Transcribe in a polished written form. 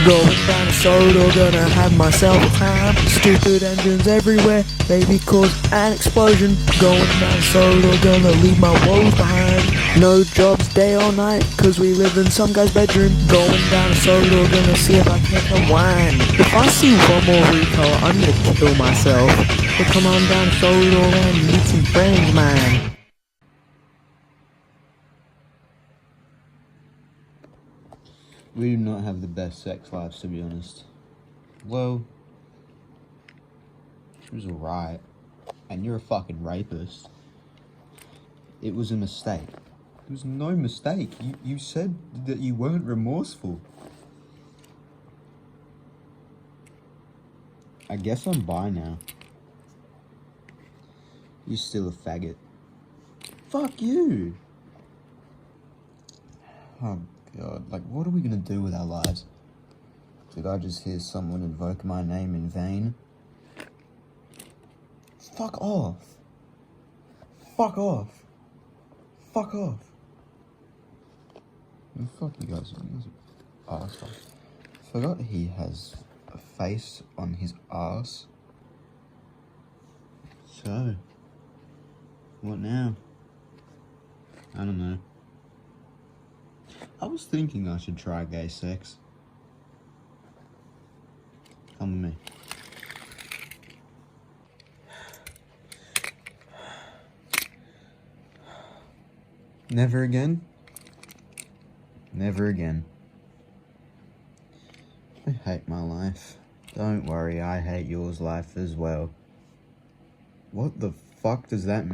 Going down a soda, gonna have myself a time. Stupid engines everywhere, maybe cause an explosion. Going down a soda, gonna leave my woes behind. No jobs day or night, cause we live in some guy's bedroom. Going down a soda, gonna see if I can unwind. If I see one more retard, I'm gonna kill myself. But come on down soda and meet some friends, man. We do not have the best sex lives, to be honest. Well, she was alright, and you're a fucking rapist. It was a mistake. It was no mistake. You said that you weren't remorseful. I guess I'm bi now. You're still a faggot. Fuck you! Oh god, like what are we gonna do with our lives? Did I just hear someone invoke my name in vain? Fuck off! Fuck off! Fuck off! Oh, fuck you guys, arsehole. Forgot he has a face on his arse. So, what now? I don't know. I was thinking I should try gay sex. Come with me. Never again? Never again. I hate my life. Don't worry, I hate yours life as well. What the fuck does that mean?